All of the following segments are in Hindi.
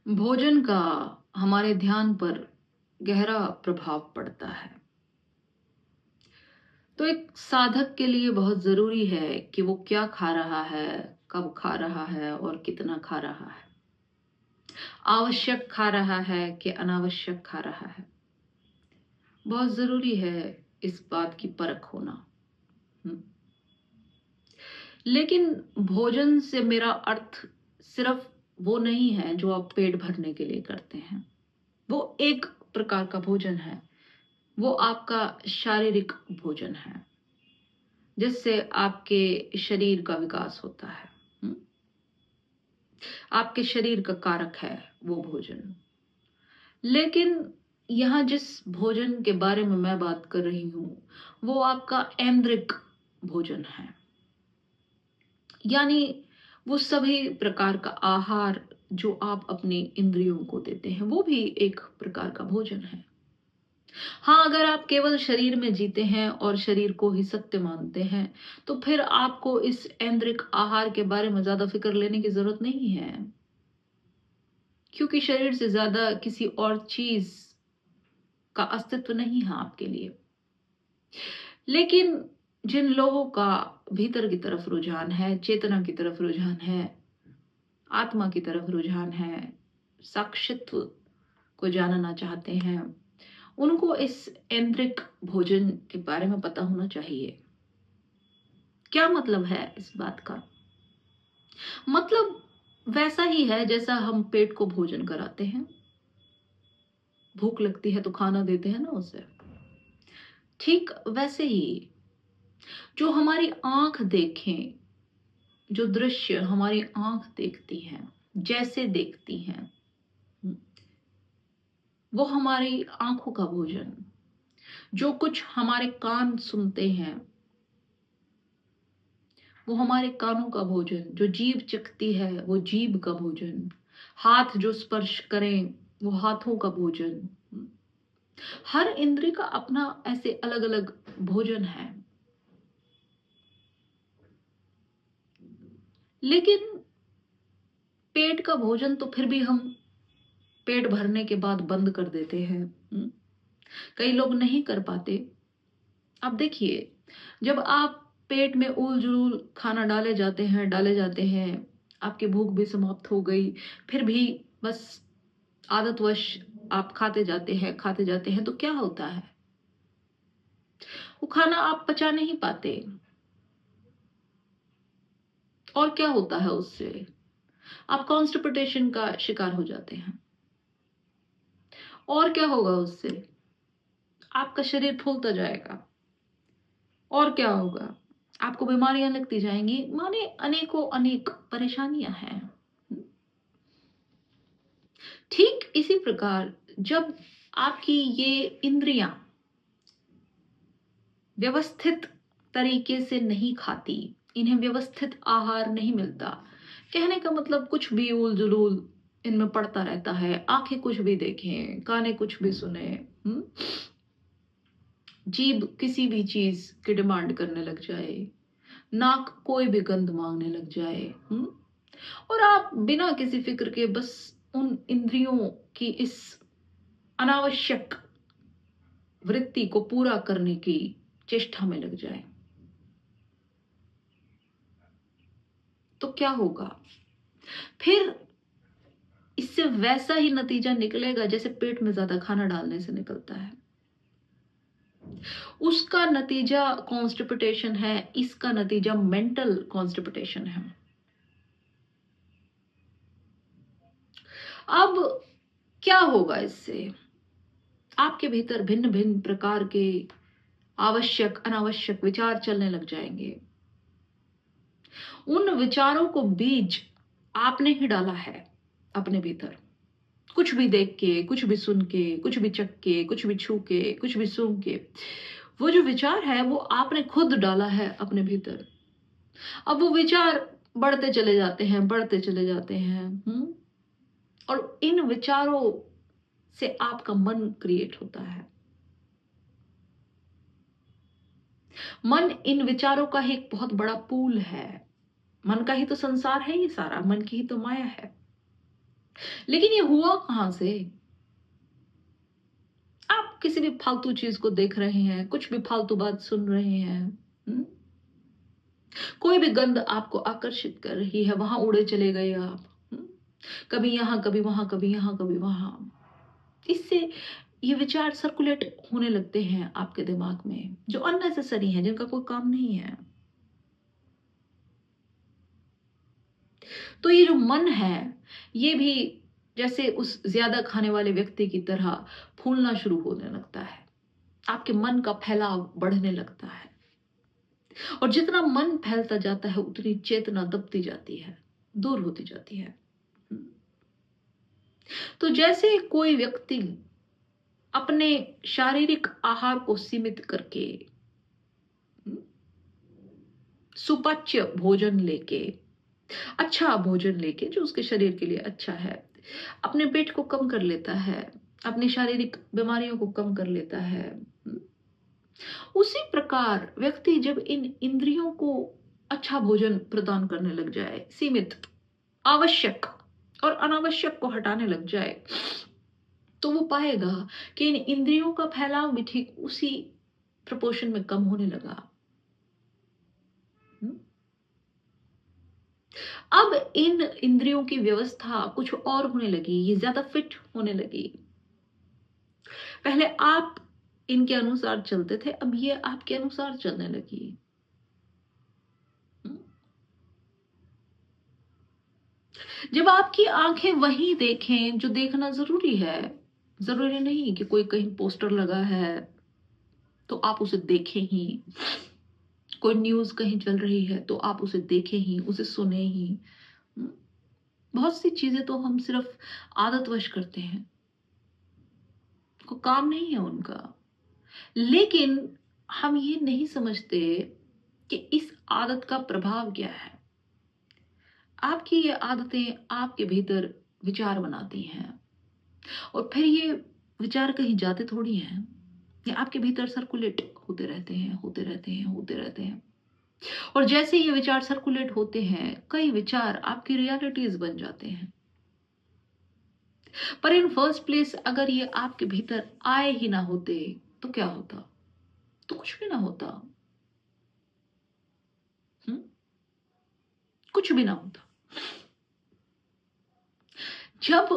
भोजन का हमारे ध्यान पर गहरा प्रभाव पड़ता है। तो एक साधक के लिए बहुत ज़रूरी है कि वो क्या खा रहा है, कब खा रहा है और कितना खा रहा है। आवश्यक खा रहा है कि अनावश्यक खा रहा है। बहुत ज़रूरी है इस बात की परख होना। हुँ। लेकिन भोजन से मेरा अर्थ सिर्फ़ वो नहीं है जो आप पेट भरने के लिए करते हैं। वो एक प्रकार का भोजन है। वो आपका शारीरिक भोजन है, जिससे आपके शरीर का विकास होता है। हुँ? आपके शरीर का कारक है वो भोजन। लेकिन यहाँ जिस भोजन के बारे में मैं बात कर रही हूँ, वो आपका ऐंद्रिक भोजन है। यानी वो सभी प्रकार का आहार जो आप अपनी इंद्रियों को देते हैं, वो भी एक प्रकार का भोजन है। हाँ, अगर आप केवल शरीर में जीते हैं और शरीर को ही सत्य मानते हैं, तो फिर आपको इस ऐंद्रिक आहार के बारे में ज़्यादा फ़िक्र लेने की ज़रूरत नहीं है। क्योंकि शरीर से ज़्यादा किसी और चीज़ का अस्तित्व नहीं है आपके लिए। लेकिन जिन लोगों का भीतर की तरफ रुझान है, चेतना की तरफ रुझान है, आत्मा की तरफ रुझान है, साक्षित्व को जानना चाहते हैं, उनको इस ऐंद्रिक भोजन के बारे में पता होना चाहिए। क्या मतलब है इस बात का? मतलब वैसा ही है जैसा हम पेट को भोजन कराते हैं। भूख लगती है तो खाना देते हैं ना उसे। ठीक वैसे ही जो हमारी आँख देखें, जो दृश्य हमारी आँख देखती हैं, जैसे देखती हैं, हुँ, वो हमारी आँखों का भोजन। जो कुछ हमारे कान सुनते हैं, वो हमारे कानों का भोजन। जो जीभ चखती है, वो जीभ का भोजन। हाथ जो स्पर्श करें, वो हाथों का भोजन। हर इंद्रिय का अपना ऐसे अलग-अलग भोजन है। लेकिन पेट का भोजन तो फिर भी हम पेट भरने के बाद बंद कर देते हैं। कई लोग नहीं कर पाते। अब देखिए, जब आप पेट में ऊल-जुलूल खाना डाले जाते हैं, आपकी भूख भी समाप्त हो गई, फिर भी बस आदतवश आप खाते जाते हैं, तो क्या होता है? वो खाना आप पचा नहीं पाते। और क्या होता है उससे? आप कॉन्स्टिपेशन का शिकार हो जाते हैं। और क्या होगा उससे? आपका शरीर फूलता जाएगा। और क्या होगा? आपको बीमारियाँ लगती जाएँगी, माने अनेकों अनेक परेशानियाँ हैं। ठीक इसी प्रकार जब आपकी ये इंद्रियाँ व्यवस्थित तरीके से नहीं खाती, इन्हें व्यवस्थित आहार नहीं मिलता। कहने का मतलब कुछ भी ऊल-जुलूल इनमें पड़ता रहता है, आँखें कुछ भी देखें, कानें कुछ भी सुनें, हुँ? जीभ किसी भी चीज़ की डिमांड करने लग जाए, नाक कोई भी गंध माँगने लग जाए, हुँ? और आप बिना किसी फ़िक्र के बस उन इंद्रियों की इस अनावश्यक वृत्ति को पूरा करने की चेष्टा में लग जाएँ, तो क्या होगा? फिर इससे वैसा ही नतीजा निकलेगा जैसे पेट में ज़्यादा खाना डालने से निकलता है। उसका नतीजा कॉन्स्टिपेशन है, इसका नतीजा मेंटल कॉन्स्टिपेशन है। अब क्या होगा इससे? आपके भीतर भिन्न-भिन्न प्रकार के आवश्यक, अनावश्यक विचार चलने लग जाएँगे। उन विचारों को बीज आपने ही डाला है अपने भीतर। कुछ भी देख के, कुछ भी सुन के, कुछ भी चख के, कुछ भी छू के, कुछ भी सूंघ के, वो जो विचार है वो आपने खुद डाला है अपने भीतर। अब वो विचार बढ़ते चले जाते हैं, बढ़ते चले जाते हैं, और इन विचारों से आपका मन क्रिएट होता है। मन इन विचारों का ही एक बहुत बड़ा पूल है। मन का ही तो संसार है ये सारा, मन की ही तो माया है। लेकिन ये हुआ कहाँ से? आप किसी भी फालतू चीज को देख रहे हैं, कुछ भी फालतू बात सुन रहे हैं। हुँ? कोई भी गंध आपको आकर्षित कर रही है, वहां उड़े चले गए आप। हुँ? कभी यहाँ, कभी वहां, कभी यहाँ, कभी वहां। इससे ये विचार सर्कुलेट होने लगते हैं आपके दिमाग में, जो अननेसेसरी हैं, जिनका कोई काम नहीं है। तो ये जो मन है, ये भी जैसे उस ज़्यादा खाने वाले व्यक्ति की तरह फूलना शुरू होने लगता है। आपके मन का फैलाव बढ़ने लगता है और जितना मन फैलता जाता है, उतनी चेतना दबती जाती है, दूर होती जाती है। हुँ। तो जैसे कोई व्यक्ति अपने शारीरिक आहार को सीमित करके, हुँ, सुपाच्य भोजन लेके, अच्छा भोजन लेके जो उसके शरीर के लिए अच्छा है, अपने पेट को कम कर लेता है, अपनी शारीरिक बीमारियों को कम कर लेता है। उसी प्रकार व्यक्ति जब इन इंद्रियों को अच्छा भोजन प्रदान करने लग जाए, सीमित, आवश्यक और अनावश्यक को हटाने लग जाए, तो वो पाएगा कि इन इंद्रियों का फैलाव भी ठीक उसी प्रोपोर्शन में कम होने लगा। हुँ? अब इन इंद्रियों की व्यवस्था कुछ और होने लगी, ये ज़्यादा फिट होने लगी। पहले आप इनके अनुसार चलते थे, अब ये आपके अनुसार चलने लगी। हुँ? जब आपकी आँखें वही देखें जो देखना ज़रूरी है, ज़रूरी नहीं कि कोई कहीं पोस्टर लगा है, तो आप उसे देखें ही। कोई न्यूज़ कहीं चल रही है, तो आप उसे देखें ही, उसे सुनें ही। हुँ? बहुत सी चीज़ें तो हम सिर्फ़ आदतवश करते हैं, कोई काम नहीं है उनका। लेकिन हम ये नहीं समझते कि इस आदत का प्रभाव क्या है। आपकी ये आदतें आपके भीतर विचार बनाती हैं और फिर ये विचार कहीं जाते थोड़ी हैं। ये आपके भीतर सर्कुलेट होते रहते हैं, होते रहते हैं, होते रहते हैं। और जैसे ये विचार सर्कुलेट होते हैं, कई विचार आपकी रियलिटीज़ बन जाते हैं। पर इन फर्स्ट प्लेस अगर ये आपके भीतर आए ही ना होते, तो क्या होता? तो कुछ भी ना होता। हुँ? कुछ भी ना होता। जब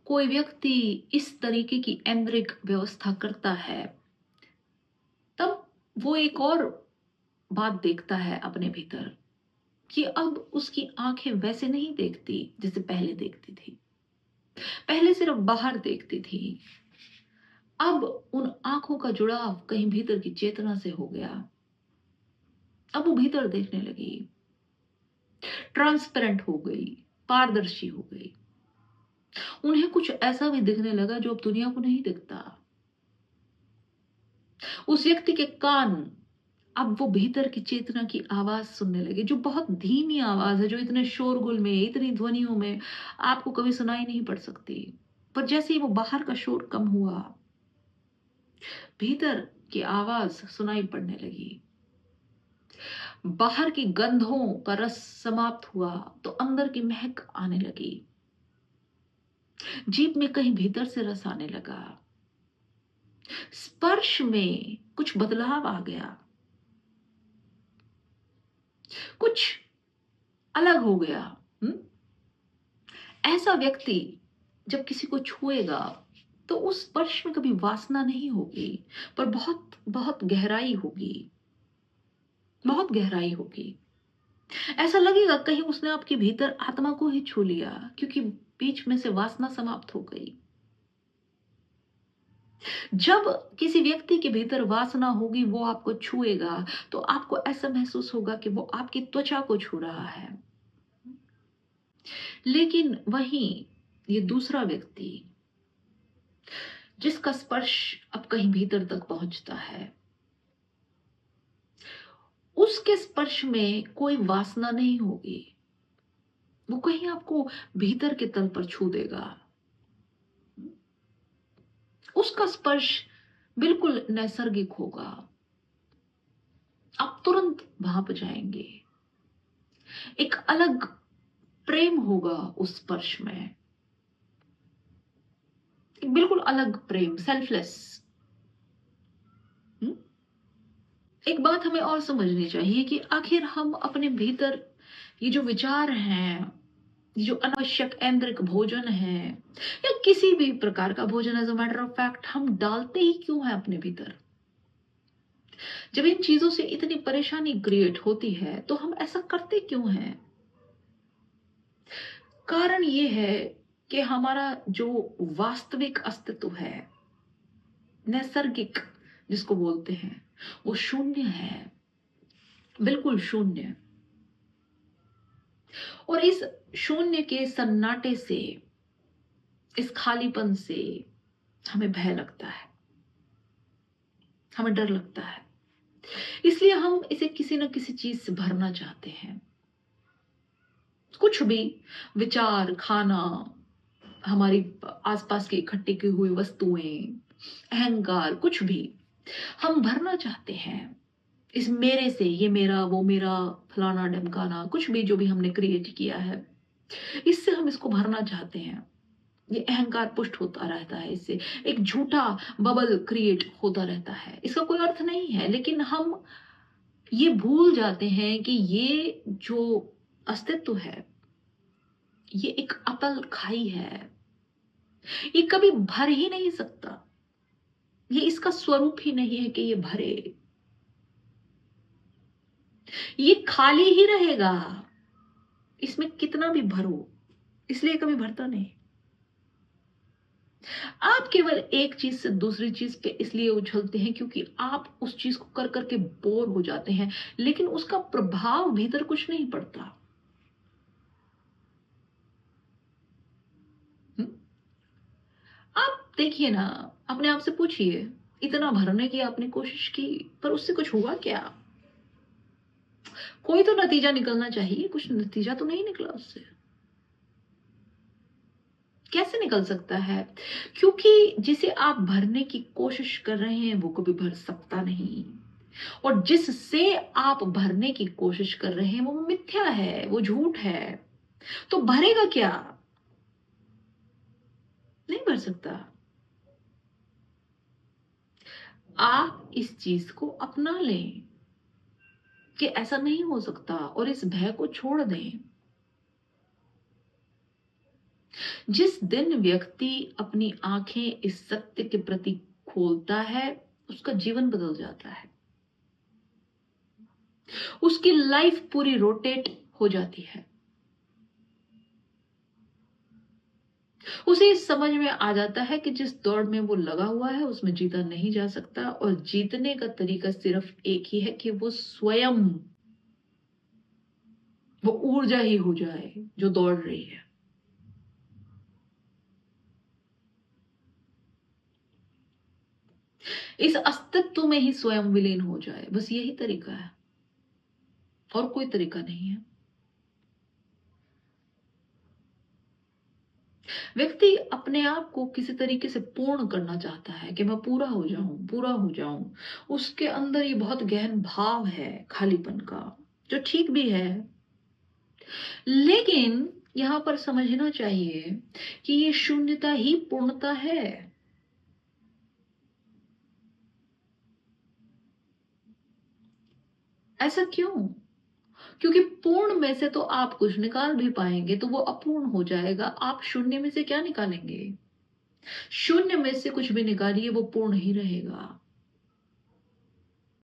कोई व्यक्ति इस तरीके की ऐन्द्रिक व्यवस्था करता है, तब वो एक और बात देखता है अपने भीतर कि अब उसकी आँखें वैसे नहीं देखती जैसे पहले देखती थी। पहले सिर्फ़ बाहर देखती थी, अब उन आँखों का जुड़ाव कहीं भीतर की चेतना से हो गया। अब वो भीतर देखने लगी, ट्रांसपेरेंट हो गई, पारदर्शी हो गई। उन्हें कुछ ऐसा भी दिखने लगा जो अब दुनिया को नहीं दिखता। उस व्यक्ति के कान अब वो भीतर की चेतना की आवाज़ सुनने लगे, जो बहुत धीमी आवाज़ है, जो इतने शोरगुल में, इतनी ध्वनियों में आपको कभी सुनाई नहीं पड़ सकती। पर जैसे ही वो बाहर का शोर कम हुआ, भीतर की आवाज़ सुनाई पड़ने लगी। बाहर की गंधों का रस समाप्त हुआ, तो अंदर की महक आने लगी। जीभ में कहीं भीतर से रस आने लगा। स्पर्श में कुछ बदलाव आ गया, कुछ अलग हो गया। हुँ? ऐसा व्यक्ति जब किसी को छुएगा, तो उस स्पर्श में कभी वासना नहीं होगी, पर बहुत बहुत गहराई होगी, बहुत गहराई होगी। ऐसा लगेगा कहीं उसने आपके भीतर आत्मा को ही छू लिया, क्योंकि बीच में से वासना समाप्त हो गई। जब किसी व्यक्ति के भीतर वासना होगी, वो आपको छुएगा, तो आपको ऐसा महसूस होगा कि वो आपकी त्वचा को छू रहा है। लेकिन वहीं ये दूसरा व्यक्ति, जिसका स्पर्श अब कहीं भीतर तक पहुंचता है, उसके स्पर्श में कोई वासना नहीं होगी। वो कहीं आपको भीतर के तल पर छू देगा। उसका स्पर्श बिल्कुल नैसर्गिक होगा। आप तुरंत भाप जाएंगे। एक अलग प्रेम होगा उस स्पर्श में। बिल्कुल अलग प्रेम, सेल्फलेस। एक बात हमें और समझनी चाहिए कि आखिर हम अपने भीतर ये जो विचार हैं, ये जो अनावश्यक ऐंद्रिक भोजन है या किसी भी प्रकार का भोजन, as a matter of fact हम डालते ही क्यों हैं अपने भीतर? जब इन चीजों से इतनी परेशानी क्रिएट होती है तो हम ऐसा करते क्यों हैं? कारण ये है कि हमारा जो वास्तविक अस्तित्व है, नैसर्गिक जिसको बोलते हैं, वो शून्य है, बिल्कुल शून्य। और इस शून्य के सन्नाटे से, इस खालीपन से हमें भय लगता है, हमें डर लगता है। इसलिए हम इसे किसी न किसी चीज से भरना चाहते हैं। कुछ भी, विचार, खाना, हमारी आसपास की इकट्ठी की हुई वस्तुएं, अहंकार, कुछ भी हम भरना चाहते हैं इस मेरे से। ये मेरा, वो मेरा, फलाना ढमकाना, कुछ भी जो भी हमने क्रिएट किया है, इससे हम इसको भरना चाहते हैं। ये अहंकार पुष्ट होता रहता है, इससे एक झूठा बबल क्रिएट होता रहता है। इसका कोई अर्थ नहीं है, लेकिन हम ये भूल जाते हैं कि ये जो अस्तित्व है, ये एक अतल खाई है। ये कभी भर ही नहीं सकता। ये इसका स्वरूप ही नहीं है कि ये भरे। ये खाली ही रहेगा, इसमें कितना भी भरो, इसलिए कभी भरता नहीं। आप केवल एक चीज से दूसरी चीज पे इसलिए उछलते हैं क्योंकि आप उस चीज को कर करके बोर हो जाते हैं, लेकिन उसका प्रभाव भीतर कुछ नहीं पड़ता। हम्म? आप देखिए ना, अपने आप से पूछिए, इतना भरने की आपने कोशिश की, पर उससे कुछ हुआ क्या? कोई तो नतीजा निकलना चाहिए, कुछ नतीजा तो नहीं निकला उससे। कैसे निकल सकता है? क्योंकि जिसे आप भरने की कोशिश कर रहे हैं वो कभी भर सकता नहीं, और जिससे आप भरने की कोशिश कर रहे हैं वो मिथ्या है, वो झूठ है। तो भरेगा क्या? नहीं भर सकता। आप इस चीज को अपना लें कि ऐसा नहीं हो सकता, और इस भय को छोड़ दें। जिस दिन व्यक्ति अपनी आंखें इस सत्य के प्रति खोलता है, उसका जीवन बदल जाता है, उसकी लाइफ पूरी रोटेट हो जाती है। उसे इस समझ में आ जाता है कि जिस दौड़ में वो लगा हुआ है उसमें जीता नहीं जा सकता, और जीतने का तरीका सिर्फ एक ही है कि वो स्वयं वो ऊर्जा ही हो जाए जो दौड़ रही है। इस अस्तित्व में ही स्वयं विलीन हो जाए, बस यही तरीका है, और कोई तरीका नहीं है। व्यक्ति अपने आप को किसी तरीके से पूर्ण करना चाहता है कि मैं पूरा हो जाऊं, पूरा हो जाऊं। उसके अंदर ये बहुत गहन भाव है खालीपन का, जो ठीक भी है। लेकिन यहां पर समझना चाहिए कि ये शून्यता ही पूर्णता है। ऐसा क्यों? क्योंकि पूर्ण में से तो आप कुछ निकाल भी पाएंगे तो वो अपूर्ण हो जाएगा। आप शून्य में से क्या निकालेंगे? शून्य में से कुछ भी निकालिए, वो पूर्ण ही रहेगा।